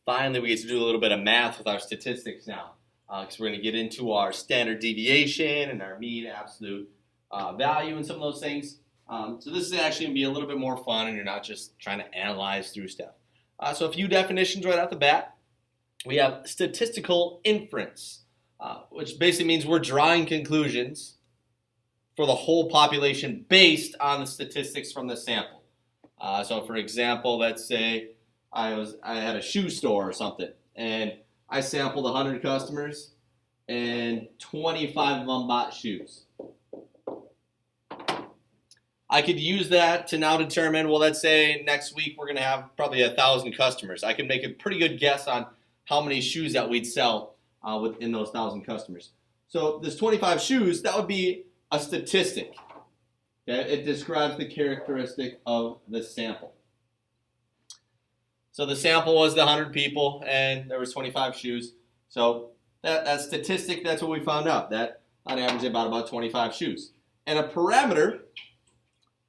Finally, we get to do a little bit of math with our statistics now, because we're going to get into our standard deviation and our mean absolute value and some of those things. So this is actually going to be a little bit more fun, and you're not just trying to analyze through stuff. So a few definitions right off the bat. We have statistical inference, which basically means we're drawing conclusions for the whole population based on the statistics from the sample. So for example, let's say I had a shoe store or something, and I sampled 100 customers, and 25 of them bought shoes. I could use that to now determine, well, let's say next week we're going to have probably 1,000 customers. I can make a pretty good guess on how many shoes that we'd sell within those 1,000 customers. So this 25 shoes, that would be a statistic. Okay? It describes the characteristic of the sample. So the sample was the 100 people, and there was 25 shoes. So that statistic, that's what we found out, that on average about 25 shoes. And a parameter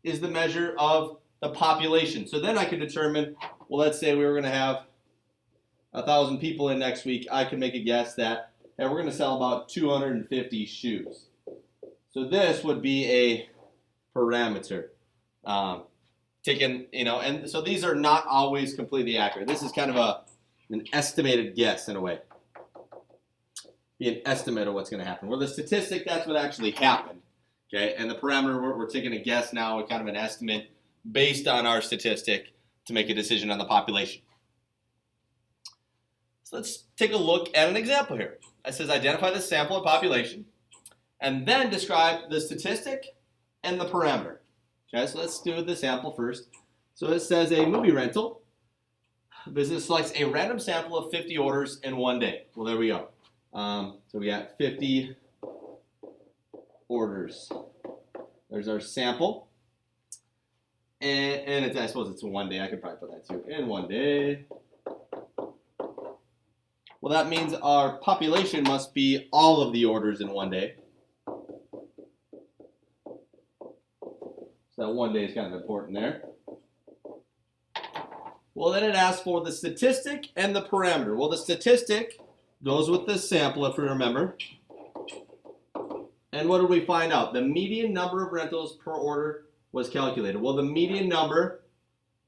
is the measure of the population. So then I can determine, well, let's say we were going to have 1,000 people in next week. I can make a guess that, hey, we're going to sell about 250 shoes. So this would be a parameter. And so these are not always completely accurate. This is kind of an estimated guess in a way. Be an estimate of what's going to happen. Well, the statistic, that's what actually happened. Okay, and the parameter, we're taking a guess now, kind of an estimate based on our statistic to make a decision on the population. So let's take a look at an example here. It says identify the sample of population and then describe the statistic and the parameter. Okay, so let's do the sample first. So it says a movie rental. Business selects a random sample of 50 orders in one day. Well, there we go. So we got 50 orders. There's our sample. And I suppose it's one day. I could probably put that too. In one day. Well, that means our population must be all of the orders in one day. So that one day is kind of important there. Well, then it asks for the statistic and the parameter. Well, the statistic goes with the sample, if we remember. And what did we find out? The median number of rentals per order was calculated. Well, the median number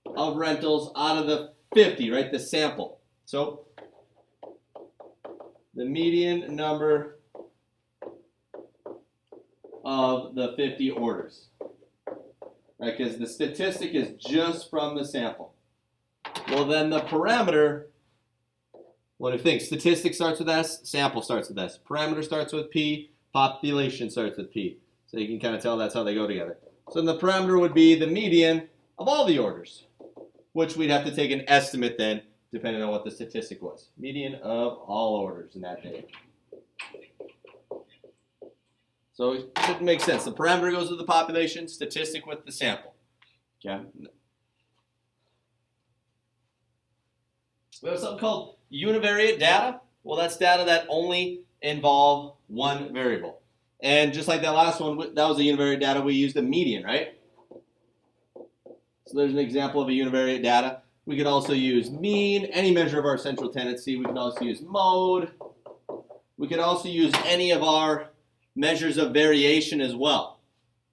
of rentals out of the 50, right, the sample. So the median number of the 50 orders. Right, because the statistic is just from the sample. Well, then the parameter, what do you think? Statistic starts with S, sample starts with S. Parameter starts with P, population starts with P. So you can kind of tell that's how they go together. So then the parameter would be the median of all the orders, which we'd have to take an estimate then, depending on what the statistic was. Median of all orders in that day. So it should make sense. The parameter goes with the population, statistic with the sample. Okay. We have something called univariate data. Well, that's data that only involve one variable. And just like that last one, that was a univariate data. We used a median, right? So there's an example of a univariate data. We could also use mean, any measure of our central tendency. We could also use mode. We could also use any of our measures of variation as well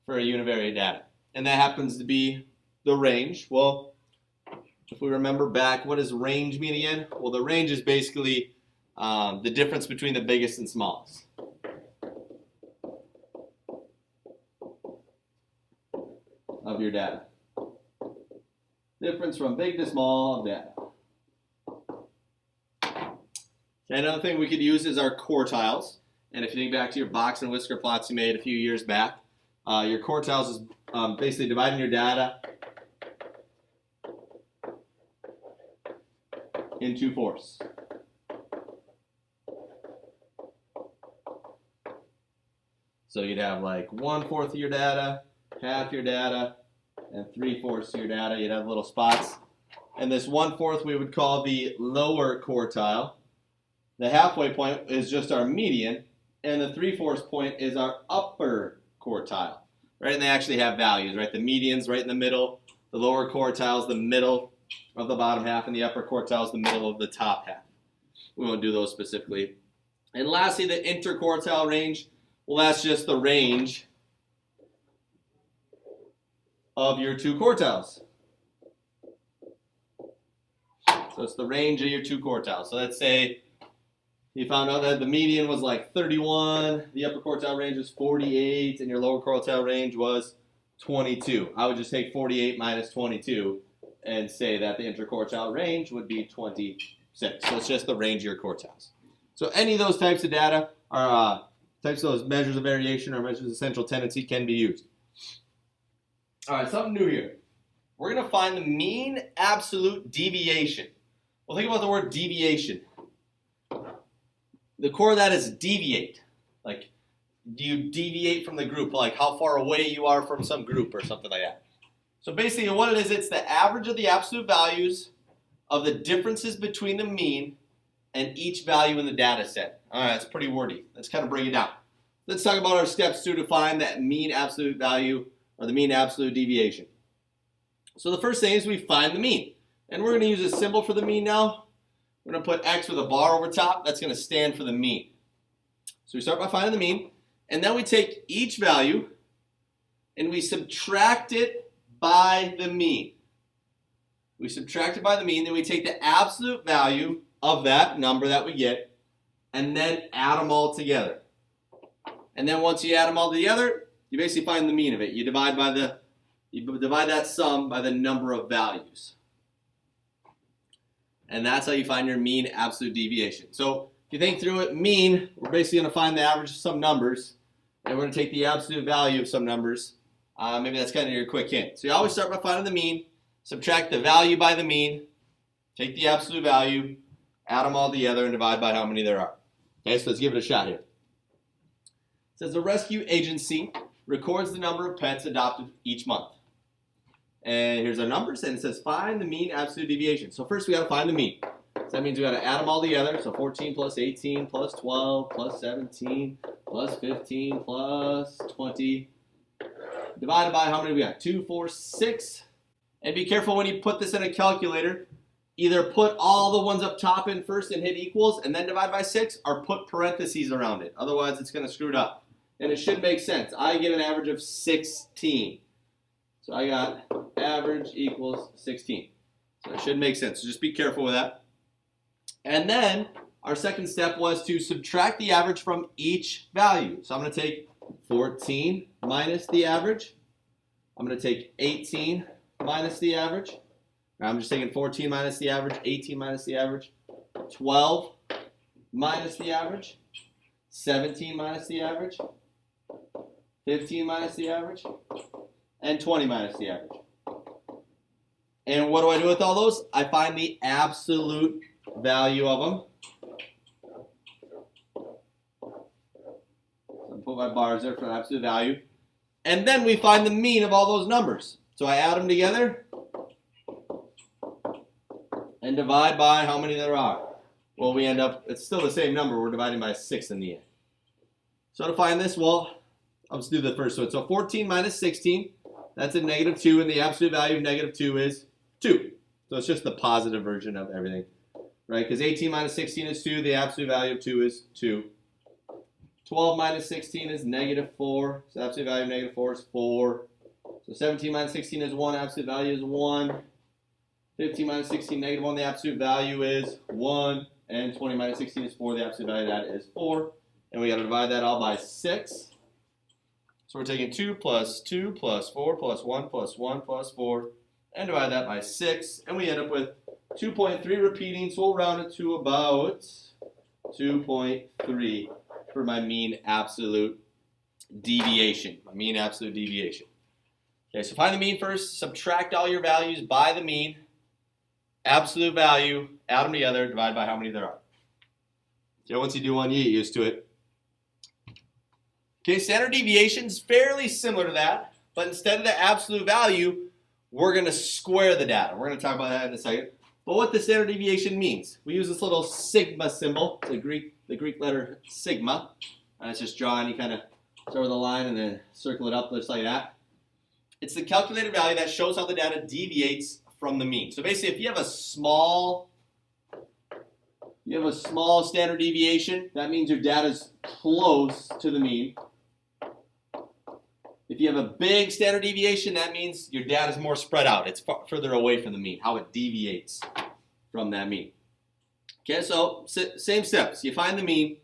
for a univariate data. And that happens to be the range. Well, if we remember back, what does range mean again? Well, the range is basically the difference between the biggest and smallest. Of your data. Difference from big to small of data. Okay, another thing we could use is our quartiles. And if you think back to your box and whisker plots you made a few years back, your quartiles is basically dividing your data into fourths. So you'd have like 1/4 of your data, half your data, and 3/4 of your data. You'd have little spots. And this 1/4 we would call the lower quartile. The halfway point is just our median, and the 3/4 point is our upper quartile, right? And they actually have values, right? The median's right in the middle, the lower quartile is the middle of the bottom half, and the upper quartile is the middle of the top half. We won't do those specifically. And lastly, the interquartile range, well, that's just the range of your two quartiles. So it's the range of your two quartiles. So let's say you found out that the median was like 31, the upper quartile range was 48, and your lower quartile range was 22. I would just take 48 minus 22 and say that the interquartile range would be 26. So it's just the range of your quartiles. So any of those types of data are types of those measures of variation or measures of central tendency can be used. All right, something new here. We're going to find the mean absolute deviation. Well, think about the word deviation. The core of that is deviate. Like, do you deviate from the group? Like how far away you are from some group or something like that. So basically what it is, it's the average of the absolute values of the differences between the mean and each value in the data set. All right, it's pretty wordy. Let's kind of break it down. Let's talk about our steps to define that mean absolute value or the mean absolute deviation. So the first thing is we find the mean. And we're going to use a symbol for the mean now. We're going to put X with a bar over top. That's going to stand for the mean. So we start by finding the mean. And then we take each value and we subtract it by the mean. We subtract it by the mean. Then we take the absolute value of that number that we get and then add them all together. And then once you add them all together, you basically find the mean of it. You divide that sum by the number of values. And that's how you find your mean absolute deviation. So if you think through it, mean, we're basically going to find the average of some numbers, and we're going to take the absolute value of some numbers. Maybe that's kind of your quick hint. So you always start by finding the mean, subtract the value by the mean, take the absolute value, add them all together, and divide by how many there are. Okay, so let's give it a shot here. It says the rescue agency records the number of pets adopted each month. And here's our numbers, and it says find the mean absolute deviation. So first we got to find the mean. So that means we got to add them all together. So 14 plus 18 plus 12 plus 17 plus 15 plus 20. Divided by how many we got? 2, 4, 6. And be careful when you put this in a calculator. Either put all the ones up top in first and hit equals and then divide by 6, or put parentheses around it. Otherwise it's going to screw it up. And it should make sense. I get an average of 16. So I got average equals 16. So it should make sense. So just be careful with that. And then our second step was to subtract the average from each value. So I'm going to take 14 minus the average. I'm going to take 18 minus the average. I'm just taking 14 minus the average, 18 minus the average, 12 minus the average, 17 minus the average, 15 minus the average, and 20 minus the average. And what do I do with all those? I find the absolute value of them. So I put my bars there for the absolute value. And then we find the mean of all those numbers. So I add them together and divide by how many there are. Well, we end up, it's still the same number. We're dividing by 6 in the end. So to find this, well, I'll just do the first one. So 14 minus 16, that's a -2, and the absolute value of -2 is 2. So it's just the positive version of everything, right? Because 18 minus 16 is 2. The absolute value of 2 is 2. 12 minus 16 is -4. So the absolute value of -4 is 4. So 17 minus 16 is 1. Absolute value is 1. 15 minus 16, -1. The absolute value is 1. And 20 minus 16 is 4. The absolute value of that is 4. And we got to divide that all by 6. So we're taking 2 plus 2 plus 4 plus 1 plus 1 plus 4 and divide that by 6. And we end up with 2.3 repeating. So we'll round it to about 2.3 for my mean absolute deviation. My mean absolute deviation. Okay, so find the mean first. Subtract all your values by the mean. Absolute value. Add them together. Divide by how many there are. So once you do one, you get used to it. Okay, standard deviation is fairly similar to that, but instead of the absolute value, we're going to square the data. We're going to talk about that in a second. But what the standard deviation means, we use this little sigma symbol, the Greek letter sigma. And it's just drawn, you kind of start with a line and then circle it up just like that. It's the calculated value that shows how the data deviates from the mean. So basically, if you have a small standard deviation, that means your data is close to the mean. If you have a big standard deviation, that means your data is more spread out. It's further away from the mean, how it deviates from that mean. Okay, so same steps. You find the mean,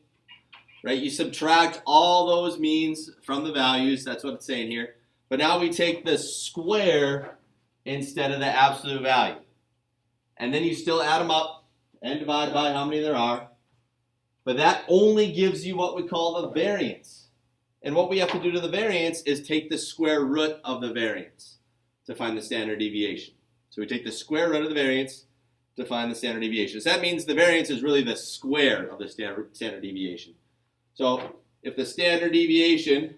right? You subtract all those means from the values. That's what it's saying here. But now we take the square instead of the absolute value. And then you still add them up and divide by how many there are. But that only gives you what we call the variance. And what we have to do to the variance is take the square root of the variance to find the standard deviation. So we take the square root of the variance to find the standard deviation. So that means the variance is really the square of the standard deviation. So if the standard deviation,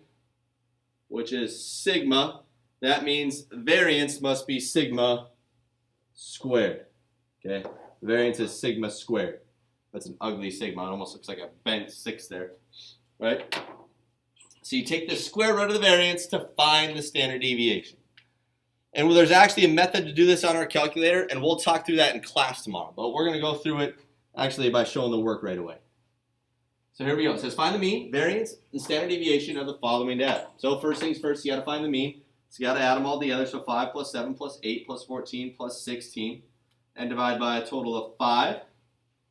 which is sigma, that means variance must be sigma squared. Okay, the variance is sigma squared. That's an ugly sigma. It almost looks like a bent 6 there, right? So you take the square root of the variance to find the standard deviation. And there's actually a method to do this on our calculator, and we'll talk through that in class tomorrow. But we're going to go through it actually by showing the work right away. So here we go. It says find the mean, variance, and standard deviation of the following data. So first things first, you got to find the mean. So you got to add them all together. So 5 plus 7 plus 8 plus 14 plus 16. And divide by a total of 5,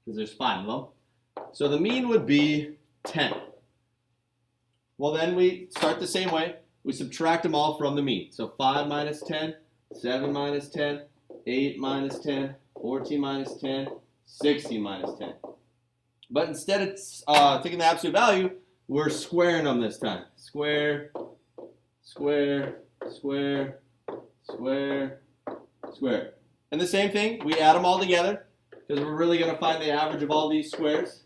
because there's 5 of them. So the mean would be 10. Well, then we start the same way. We subtract them all from the mean. So 5 minus 10, 7 minus 10, 8 minus 10, 14 minus 10, 16 minus 10. But instead of taking the absolute value, we're squaring them this time. Square, square, square, square, square. And the same thing, we add them all together because we're really going to find the average of all these squares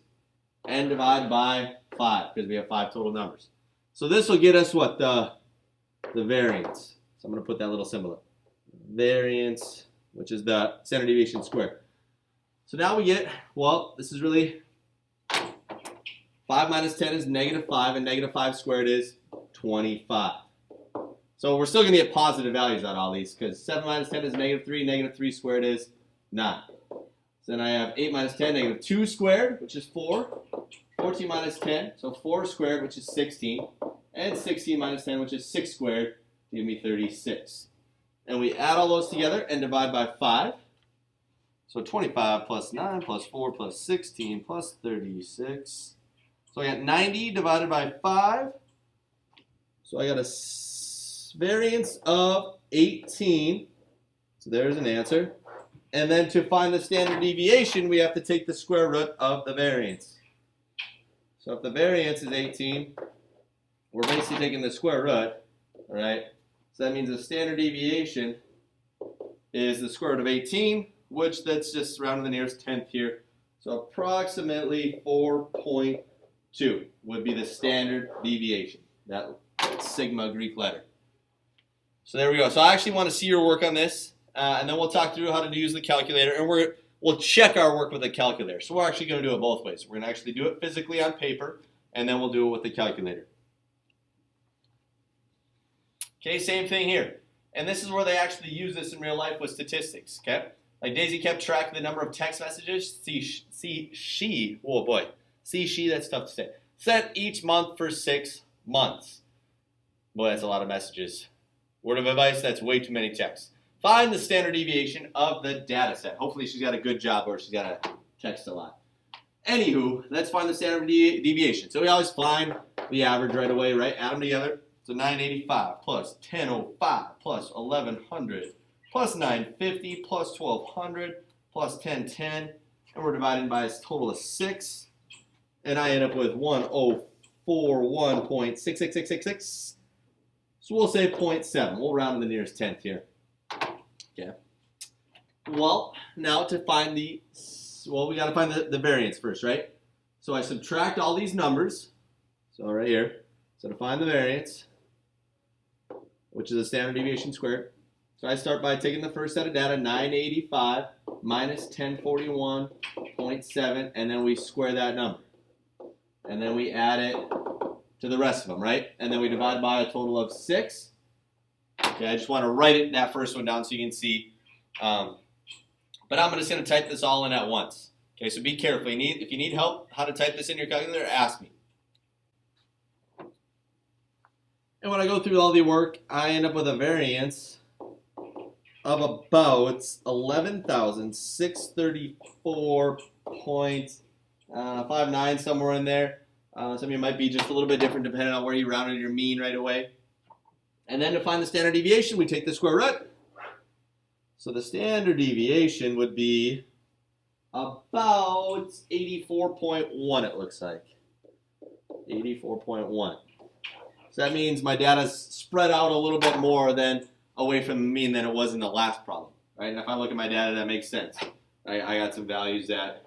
and divide by 5 because we have 5 total numbers. So this will get us what? The variance. So I'm going to put that little symbol up. Variance, which is the standard deviation squared. So now we get, well, this is really 5 minus 10 is negative 5, and negative 5 squared is 25. So we're still going to get positive values out of all these because 7 minus 10 is negative 3 squared is 9. So then I have 8 minus 10, negative 2 squared, which is 4. 14 minus 10, so 4 squared, which is 16. And 16 minus 10, which is 6 squared, to give me 36. And we add all those together and divide by 5. So 25 plus 9 plus 4 plus 16 plus 36. So I got 90 divided by 5. So I got a variance of 18. So there's an answer. And then to find the standard deviation, we have to take the square root of the variance. So if the variance is 18, we're basically taking the square root, all right? So that means the standard deviation is the square root of 18, which that's just rounding the nearest tenth here. So approximately 4.2 would be the standard deviation, that sigma Greek letter. So there we go. So I actually want to see your work on this, and then we'll talk through how to use the calculator, and we'll check our work with the calculator. So we're actually going to do it both ways. We're going to actually do it physically on paper, and then we'll do it with the calculator. Okay, same thing here. And this is where they actually use this in real life with statistics, okay? Like Daisy kept track of the number of text messages she, that's tough to say, sent each month for 6 months. Boy, that's a lot of messages. Word of advice, that's way too many texts. Find the standard deviation of the data set. Hopefully she's got a good job or she's got to text a lot. Anywho, let's find the standard deviation. So we always find the average right away, right? Add them together. So 985 plus 1005 plus 1100 plus 950 plus 1200 plus 1010. And we're dividing by a total of 6. And I end up with 1041.66666. So we'll say 0.7. We'll round to the nearest tenth here. Okay. Well, now to find we got to find the variance first, right? So I subtract all these numbers. So right here. So to find the variance, which is a standard deviation squared, So I start by taking the first set of data, 985 minus 1041.7, and then we square that number. And then we add it to the rest of them, right? And then we divide by a total of 6. Okay, I just want to write that first one down so you can see. But I'm just going to type this all in at once. Okay, so be careful. If you need help how to type this in your calculator, ask me. And when I go through all the work, I end up with a variance of about 11,634.59, somewhere in there. Some of you might be just a little bit different depending on where you rounded your mean right away. And then to find the standard deviation, we take the square root. So the standard deviation would be about 84.1, it looks like. 84.1. So that means my data's spread out a little bit more than away from the mean than it was in the last problem, right? And if I look at my data, that makes sense. I got some values that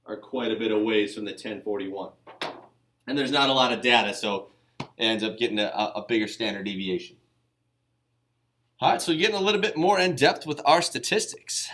are quite a bit away from the 1041. And there's not a lot of data, so it ends up getting a bigger standard deviation. All right, so getting a little bit more in depth with our statistics.